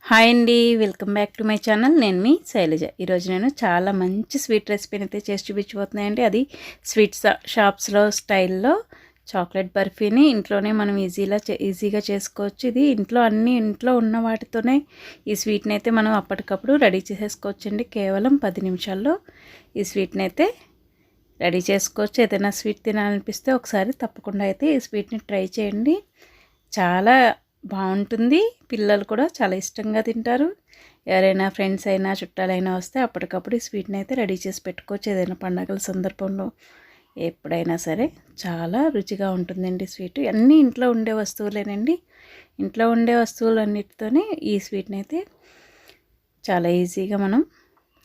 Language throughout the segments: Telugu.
హాయ్ అండి, welcome back to my channel. నేను మీ శైలజ. ఈరోజు నేను చాలా మంచి స్వీట్ రెసిపీని అయితే చేసి చూపించబోతున్నాయండి. అది స్వీట్ షాప్స్లో స్టైల్లో చాక్లెట్ బర్ఫీని ఇంట్లోనే మనం ఈజీగా చేసుకోవచ్చు. ఇది ఇంట్లో ఉన్న వాటితోనే ఈ స్వీట్ని అయితే మనం అప్పటికప్పుడు రెడీ చేసేసుకోవచ్చండి. కేవలం 10 నిమిషాల్లో ఈ స్వీట్ని అయితే రెడీ చేసుకోవచ్చు. ఏదైనా స్వీట్ తినాలనిపిస్తే ఒకసారి తప్పకుండా అయితే ఈ స్వీట్ని ట్రై చేయండి. చాలా బాగుంటుంది. పిల్లలు కూడా చాలా ఇష్టంగా తింటారు. ఎవరైనా ఫ్రెండ్స్ అయినా చుట్టాలైనా వస్తే అప్పటికప్పుడు ఈ స్వీట్ని అయితే రెడీ చేసి పెట్టుకోవచ్చు. ఏదైనా పండగల సందర్భంలో ఎప్పుడైనా సరే చాలా రుచిగా ఉంటుందండి స్వీట్. అన్నీ ఇంట్లో ఉండే వస్తువులేనండి. ఇంట్లో ఉండే వస్తువులన్నిటితోనే ఈ స్వీట్ని అయితే చాలా ఈజీగా మనం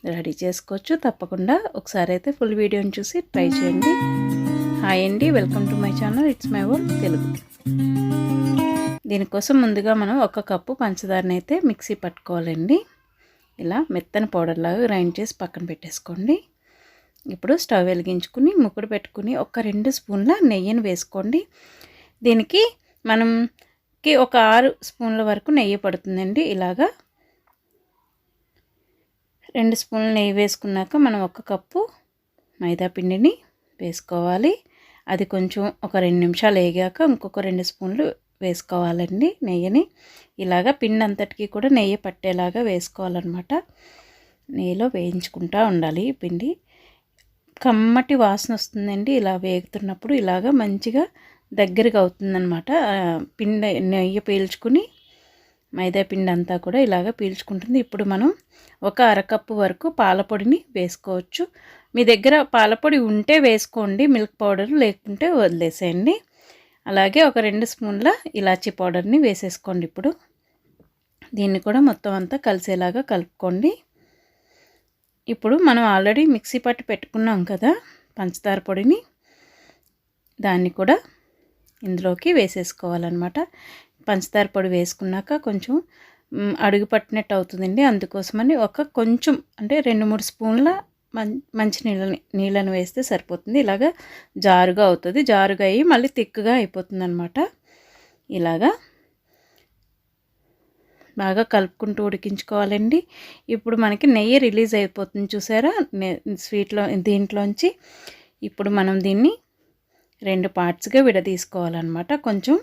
రెడీ చేసుకోవచ్చు. తప్పకుండా ఒకసారి అయితే ఫుల్ వీడియోని చూసి ట్రై చేయండి. హాయ్ అండి, welcome to my channel. It's my own Telugu. దీనికోసం ముందుగా మనం 1 కప్పు పంచదారని అయితే మిక్సీ పట్టుకోవాలండి. ఇలా మెత్తని పౌడర్ లాగా గ్రైండ్ చేసి పక్కన పెట్టేసుకోండి. ఇప్పుడు స్టవ్ వెలిగించుకుని ముక్కుడు పెట్టుకుని ఒక 2 స్పూన్ల నెయ్యిని వేసుకోండి. దీనికి మనకి ఒక 6 స్పూన్ల వరకు నెయ్యి పడుతుందండి. ఇలాగా 2 స్పూన్ల నెయ్యి వేసుకున్నాక మనం 1 కప్పు మైదా పిండిని వేసుకోవాలి. అది కొంచెం ఒక 2 నిమిషాలు వేగాక ఇంకొక 2 స్పూన్లు వేసుకోవాలండి నెయ్యిని. ఇలాగా పిండి అంతటికి కూడా నెయ్యి పట్టేలాగా వేసుకోవాలన్నమాట. నెయ్యిలో వేయించుకుంటూ ఉండాలి. పిండి కమ్మటి వాసన వస్తుందండి. ఇలా వేగుతున్నప్పుడు ఇలాగా మంచిగా దగ్గరగా అవుతుందన్నమాట. పిండి నెయ్యి పీల్చుకుని మైదా పిండి అంతా కూడా ఇలాగ పీల్చుకుంటుంది. ఇప్పుడు మనం ఒక 1/2 కప్పు వరకు పాలపొడిని వేసుకోవచ్చు. మీ దగ్గర పాలపొడి ఉంటే వేసుకోండి, మిల్క్ పౌడర్ లేకుంటే వదిలేసేయండి. అలాగే ఒక 2 స్పూన్ల ఇలాచీ పౌడర్ని వేసేసుకోండి. ఇప్పుడు దీన్ని కూడా మొత్తం అంతా కలిసేలాగా కలుపుకోండి. ఇప్పుడు మనం ఆల్రెడీ మిక్సీ పట్టి పెట్టుకున్నాం కదా పంచదార పొడిని, దాన్ని కూడా ఇందులోకి వేసేసుకోవాలన్నమాట. పంచదార పొడి వేసుకున్నాక కొంచెం అడుగు పట్టినట్టు అవుతుందండి. అందుకోసమని కొంచెం అంటే 2-3 స్పూన్ల మంచి నీళ్ళని వేస్తే సరిపోతుంది. ఇలాగా జారుగా అవుతుంది. జారుగా అయ్యి మళ్ళీ తిక్కుగా అయిపోతుంది అనమాట. ఇలాగా బాగా కలుపుకుంటూ ఉడికించుకోవాలండి. ఇప్పుడు మనకి నెయ్యి రిలీజ్ అయిపోతుంది చూసారా దీంట్లోంచి. ఇప్పుడు మనం దీన్ని 2 పార్ట్స్గా విడదీసుకోవాలన్నమాట. కొంచెం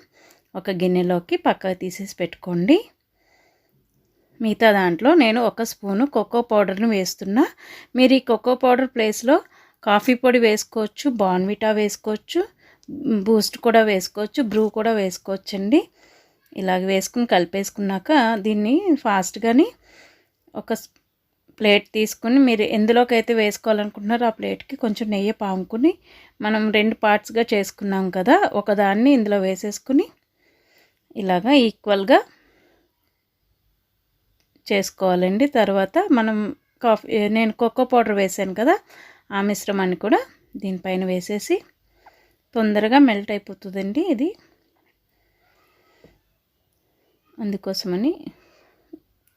ఒక గిన్నెలోకి పక్కకు తీసేసి పెట్టుకోండి. మిగతా దాంట్లో నేను 1 స్పూను కోకో పౌడర్ని వేస్తున్నా. మీరు ఈ కోకో పౌడర్ ప్లేస్లో కాఫీ పొడి వేసుకోవచ్చు, బార్న్విటా వేసుకోవచ్చు, బూస్ట్ కూడా వేసుకోవచ్చు, బ్రూ కూడా వేసుకోవచ్చండి. ఇలాగ వేసుకుని కలిపేసుకున్నాక దీన్ని ఫాస్ట్గాని ఒక ప్లేట్ తీసుకుని మీరు ఎందులోకి అయితే వేసుకోవాలనుకుంటున్నారో ఆ ప్లేట్కి కొంచెం నెయ్యి పాముకుని మనం 2 పార్ట్స్గా చేసుకున్నాం కదా, ఒకదాన్ని ఇందులో వేసేసుకుని ఇలాగా ఈక్వల్గా చేసుకోవాలండి. తర్వాత నేను కోకో పౌడర్ వేసాను కదా, ఆ మిశ్రమాన్ని కూడా దీనిపైన వేసేసి తొందరగా మెల్ట్ అయిపోతుందండి ఇది. అందుకోసమని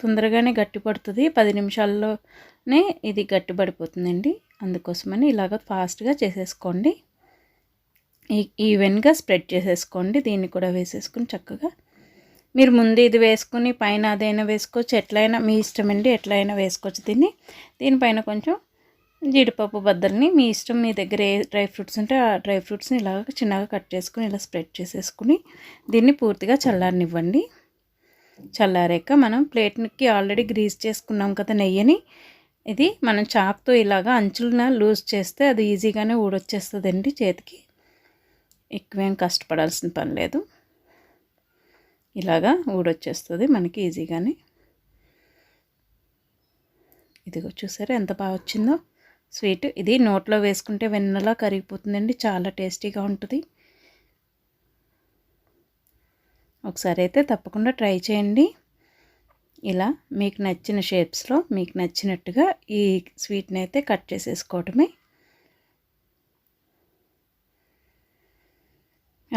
తొందరగానే గట్టిపడుతుంది. 10 నిమిషాల్లోనే ఇది గట్టిపడిపోతుందండి. అందుకోసమని ఇలాగ ఫాస్ట్గా చేసేసుకోండి. ఈవెన్గా స్ప్రెడ్ చేసేసుకోండి. దీన్ని కూడా వేసేసుకుని చక్కగా మీరు ముందు ఇది వేసుకుని పైన అదైనా వేసుకోవచ్చు, ఎట్లయినా మీ ఇష్టం అండి, ఎట్లయినా వేసుకోవచ్చు. దీనిపైన కొంచెం జీడిపప్పు బద్దల్ని మీ ఇష్టం, మీ దగ్గర ఏ డ్రై ఫ్రూట్స్ ఉంటే ఆ డ్రై ఫ్రూట్స్ని ఇలాగ చిన్నగా కట్ చేసుకుని ఇలా స్ప్రెడ్ చేసేసుకుని దీన్ని పూర్తిగా చల్లారనివ్వండి. చల్లారాక మనం ప్లేట్కి ఆల్రెడీ గ్రీస్ చేసుకున్నాం కదా నెయ్యిని, ఇది మనం చాక్తో ఇలాగా అంచులన లూజ్ చేస్తే అది ఈజీగానే ఊడొచ్చేస్తుందండి చేతికి. ఎక్కువేం కష్టపడాల్సిన పని లేదు. ఇలాగా ఊడొచ్చేస్తుంది మనకి ఈజీగానే. ఇదిగో చూసారా ఎంత బాగా వచ్చిందో స్వీట్. ఇది నోట్లో వేసుకుంటే వెన్నలా కరిగిపోతుందండి. చాలా టేస్టీగా ఉంటుంది. ఒకసారి అయితే తప్పకుండా ట్రై చేయండి. ఇలా మీకు నచ్చిన షేప్స్లో మీకు నచ్చినట్టుగా ఈ స్వీట్ని అయితే కట్ చేసేసుకోవటమే.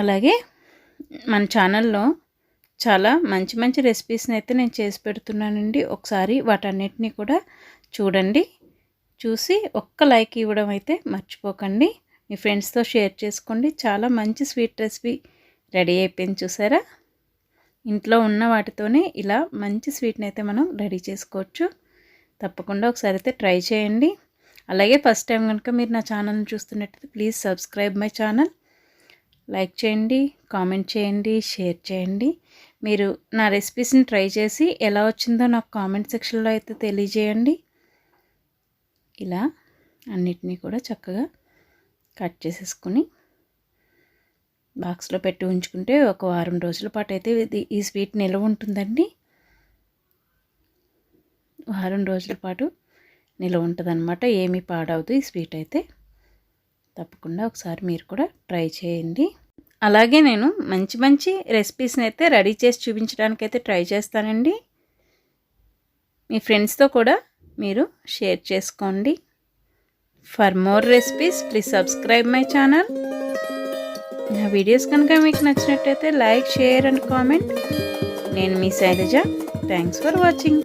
అలాగే మన ఛానల్లో చాలా మంచి రెసిపీస్ని అయితే నేను చేసి పెడుతున్నానండి. ఒకసారి వాటన్నిటిని కూడా చూడండి. చూసి ఒక్క లైక్ ఇవ్వడం అయితే మర్చిపోకండి. మీ ఫ్రెండ్స్తో షేర్ చేసుకోండి. చాలా మంచి స్వీట్ రెసిపీ రెడీ అయిపోయింది చూసారా. ఇంట్లో ఉన్న వాటితోనే ఇలా మంచి స్వీట్ని అయితే మనం రెడీ చేసుకోవచ్చు. తప్పకుండా ఒకసారి అయితే ట్రై చేయండి. అలాగే ఫస్ట్ టైం కనుక మీరు నా ఛానల్ని చూస్తున్నట్టయితే please subscribe my channel. Like చేయండి, కామెంట్ చేయండి, షేర్ చేయండి. మీరు నా రెసిపీస్ని ట్రై చేసి ఎలా వచ్చిందో నాకు కామెంట్ సెక్షన్లో అయితే తెలియజేయండి. ఇలా అన్నిటినీ కూడా చక్కగా కట్ చేసేసుకుని బాక్స్లో పెట్టి ఉంచుకుంటే ఒక వారం రోజుల పాటు అయితే ఈ స్వీట్ నిల్వ ఉంటుందండి. వారం రోజుల పాటు నిల్వ ఉంటుందన్నమాట. ఏమీ పాడవదు ఈ స్వీట్ అయితే. తప్పకుండా ఒకసారి మీరు కూడా ట్రై చేయండి. అలాగే నేను మంచి మంచి రెసిపీస్ని అయితే రెడీ చేసి చూపించడానికి అయితే ట్రై చేస్తానండి. మీ ఫ్రెండ్స్తో కూడా మీరు షేర్ చేసుకోండి. For more recipes please subscribe my channel. నా వీడియోస్ కనుక మీకు నచ్చినట్టయితే లైక్, షేర్ అండ్ కామెంట్. నేను మీ శైలజ. Thanks for watching.